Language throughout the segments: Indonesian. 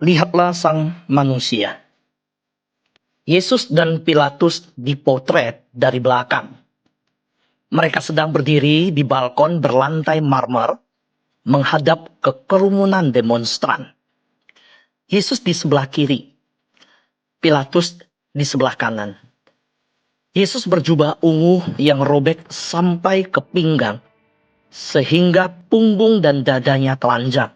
Lihatlah sang manusia. Yesus dan Pilatus dipotret dari belakang. Mereka sedang berdiri di balkon berlantai marmer, menghadap ke kerumunan demonstran. Yesus di sebelah kiri, Pilatus di sebelah kanan. Yesus berjubah ungu yang robek sampai ke pinggang, sehingga punggung dan dadanya telanjang.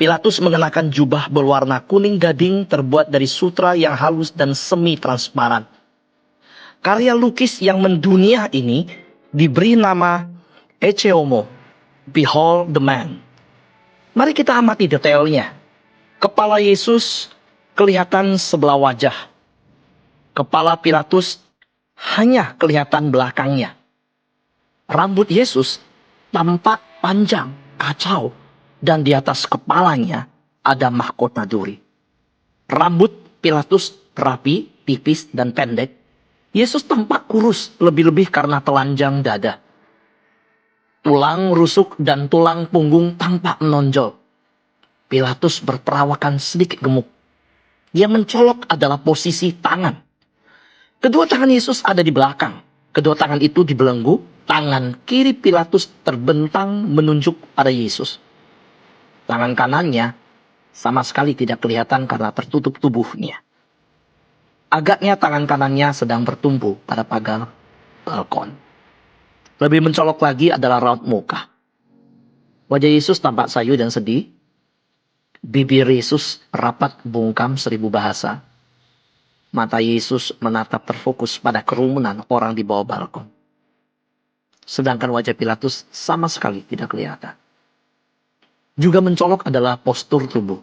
Pilatus mengenakan jubah berwarna kuning gading terbuat dari sutra yang halus dan semi-transparan. Karya lukis yang mendunia ini diberi nama Ecce Homo, Behold the Man. Mari kita amati detailnya. Kepala Yesus kelihatan sebelah wajah. Kepala Pilatus hanya kelihatan belakangnya. Rambut Yesus tampak panjang, kacau, dan di atas kepalanya ada mahkota duri. Rambut Pilatus rapi, tipis, dan pendek. Yesus tampak kurus, lebih-lebih karena telanjang dada. Tulang rusuk dan tulang punggung tampak menonjol. Pilatus berperawakan sedikit gemuk. Yang mencolok adalah posisi tangan. Kedua tangan Yesus ada di belakang. Kedua tangan itu dibelenggu. Tangan kiri Pilatus terbentang menunjuk pada Yesus. Tangan kanannya sama sekali tidak kelihatan karena tertutup tubuhnya. Agaknya tangan kanannya sedang bertumpu pada pagar balkon. Lebih mencolok lagi adalah raut muka. Wajah Yesus tampak sayu dan sedih. Bibir Yesus rapat bungkam 1000 bahasa. Mata Yesus menatap terfokus pada kerumunan orang di bawah balkon. Sedangkan wajah Pilatus sama sekali tidak kelihatan. Juga mencolok adalah postur tubuh.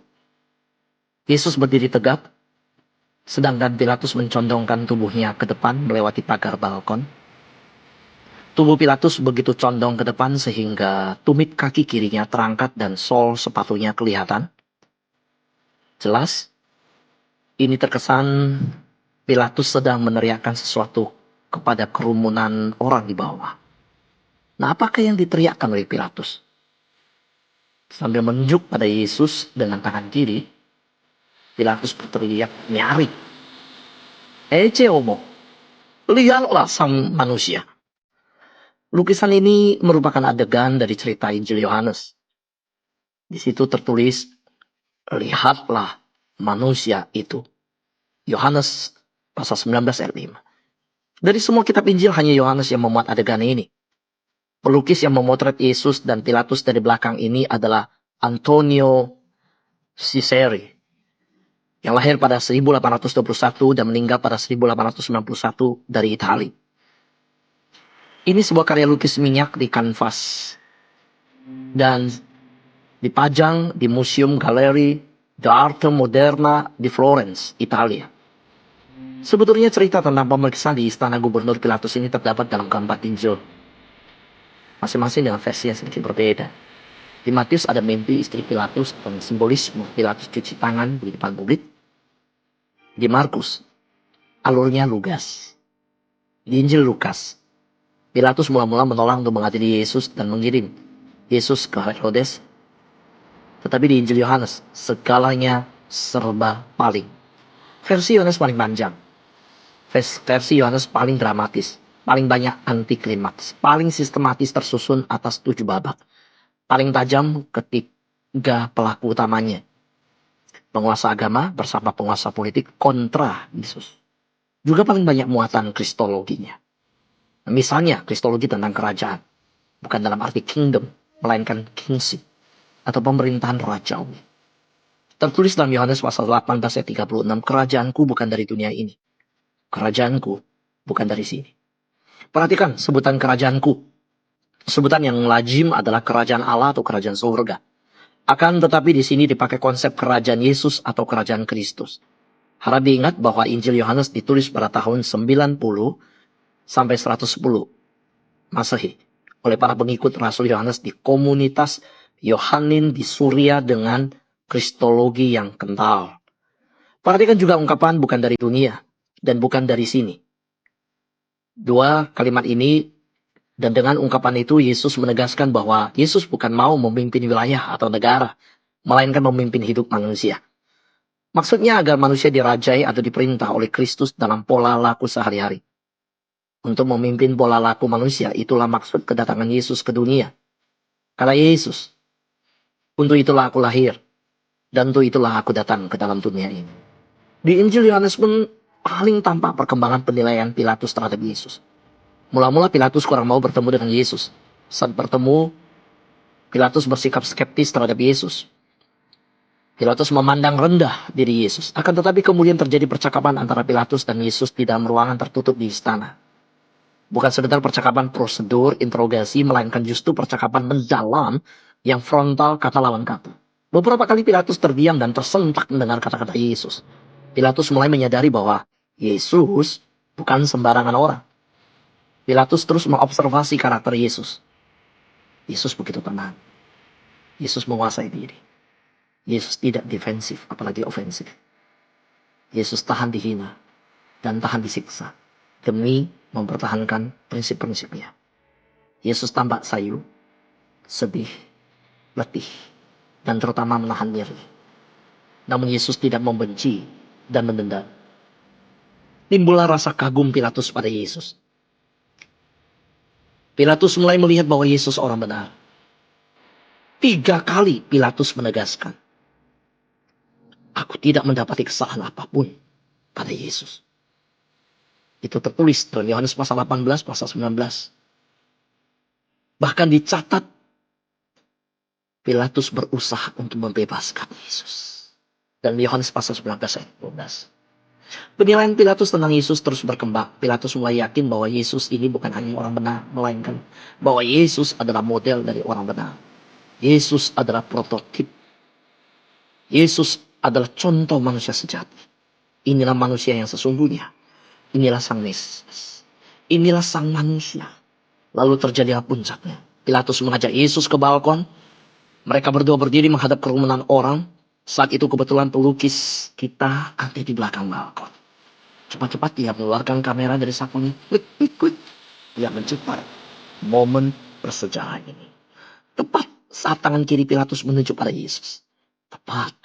Yesus berdiri tegak, sedangkan Pilatus mencondongkan tubuhnya ke depan melewati pagar balkon. Tubuh Pilatus begitu condong ke depan sehingga tumit kaki kirinya terangkat dan sol sepatunya kelihatan. Jelas, ini terkesan Pilatus sedang meneriakkan sesuatu kepada kerumunan orang di bawah. Nah, apakah yang diteriakkan oleh Pilatus? Sambil menunjuk pada Yesus dengan tangan kiri, Pilatus berteriak nyaring, Ecce Homo, lihatlah sang manusia. Lukisan ini merupakan adegan dari cerita Injil Yohanes. Di situ tertulis, lihatlah manusia itu. Yohanes pasal 19 ayat 5. Dari semua kitab Injil hanya Yohanes yang memuat adegan ini. Pelukis yang memotret Yesus dan Pilatus dari belakang ini adalah Antonio Ciceri, yang lahir pada 1821 dan meninggal pada 1891 dari Italia. Ini sebuah karya lukis minyak di kanvas dan dipajang di Museum Gallery d'Arte Moderna di Florence, Italia. Sebetulnya cerita tentang pemeriksaan di istana gubernur Pilatus ini terdapat dalam keempat Injil. Masing-masing dengan versi yang sedikit berbeda. Di Matius ada mimpi istri Pilatus dan simbolisme Pilatus cuci tangan di depan publik. Di Markus, alurnya lugas. Di Injil Lukas, Pilatus mula-mula menolak untuk mengadili Yesus dan mengirim Yesus ke Herodes. Tetapi di Injil Yohanes, segalanya serba paling. Versi Yohanes paling panjang. Versi Yohanes paling dramatis. Paling banyak anti klimaks. Paling sistematis tersusun atas 7 babak. Paling tajam ketiga pelaku utamanya. Penguasa agama bersama penguasa politik kontra Yesus. Juga paling banyak muatan kristologinya. Misalnya kristologi tentang kerajaan. Bukan dalam arti kingdom, melainkan kingship. Atau pemerintahan rajawi. Tertulis dalam Yohanes pasal 18 ayat 36, kerajaanku bukan dari dunia ini. Kerajaanku bukan dari sini. Perhatikan sebutan kerajaanku. Sebutan yang lazim adalah kerajaan Allah atau kerajaan surga. Akan tetapi di sini dipakai konsep kerajaan Yesus atau kerajaan Kristus. Harap diingat bahwa Injil Yohanes ditulis pada tahun 90 sampai 110 Masehi oleh para pengikut Rasul Yohanes di komunitas Yohanin di Suria dengan kristologi yang kental. Perhatikan juga ungkapan bukan dari dunia dan bukan dari sini. Dua kalimat ini dan dengan ungkapan itu Yesus menegaskan bahwa Yesus bukan mau memimpin wilayah atau negara, melainkan memimpin hidup manusia. Maksudnya agar manusia dirajai atau diperintah oleh Kristus dalam pola laku sehari-hari. Untuk memimpin pola laku manusia, itulah maksud kedatangan Yesus ke dunia. Kata Yesus, untuk itulah aku lahir, dan untuk itulah aku datang ke dalam dunia ini. Di Injil Yohanes pun paling tampak perkembangan penilaian Pilatus terhadap Yesus. Mula-mula Pilatus kurang mau bertemu dengan Yesus. Saat bertemu, Pilatus bersikap skeptis terhadap Yesus. Pilatus memandang rendah diri Yesus. Akan tetapi kemudian terjadi percakapan antara Pilatus dan Yesus di dalam ruangan tertutup di istana. Bukan sekedar percakapan prosedur, interogasi, melainkan justru percakapan mendalam yang frontal kata lawan kata. Beberapa kali Pilatus terdiam dan tersentak mendengar kata-kata Yesus. Pilatus mulai menyadari bahwa Yesus bukan sembarangan orang. Pilatus terus mengobservasi karakter Yesus. Yesus begitu tenang. Yesus menguasai diri. Yesus tidak defensif, apalagi ofensif. Yesus tahan dihina dan tahan disiksa demi mempertahankan prinsip-prinsipnya. Yesus tampak sayu, sedih, letih, dan terutama menahan diri. Namun Yesus tidak membenci dan mendendam. Timbullah rasa kagum Pilatus pada Yesus. Pilatus mulai melihat bahwa Yesus orang benar. 3 kali Pilatus menegaskan, aku tidak mendapati kesalahan apapun pada Yesus. Itu tertulis dalam Yohanes pasal 18, pasal 19. Bahkan dicatat Pilatus berusaha untuk membebaskan Yesus. Dan Yohanes pasal 19 ayat 12. Penilaian Pilatus tentang Yesus terus berkembang. Pilatus mulai yakin bahwa Yesus ini bukan hanya orang benar, melainkan bahwa Yesus adalah model dari orang benar. Yesus adalah prototip. Yesus adalah contoh manusia sejati. Inilah manusia yang sesungguhnya. Inilah sang Mesias. Inilah sang manusia. Lalu terjadilah puncaknya. Pilatus mengajak Yesus ke balkon. Mereka berdua berdiri menghadap kerumunan orang. Saat itu kebetulan pelukis kita ada di belakang balkon. Cepat-cepat dia mengeluarkan kamera dari sakunya. Dia mencetak momen bersejarah ini. Tepat saat tangan kiri Pilatus menuju pada Yesus. Tepat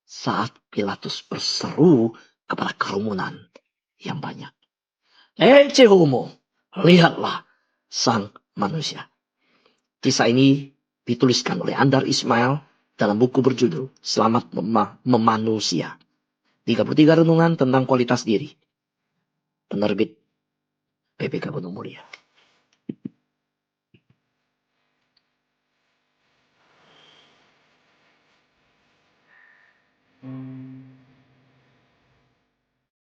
saat Pilatus berseru kepada kerumunan yang banyak. Ece homo, lihatlah sang manusia. Kisah ini dituliskan oleh Andar Ismail dalam buku berjudul Selamat Memanusia. 33 renungan tentang kualitas diri. Penerbit PPK Gunung Mulia.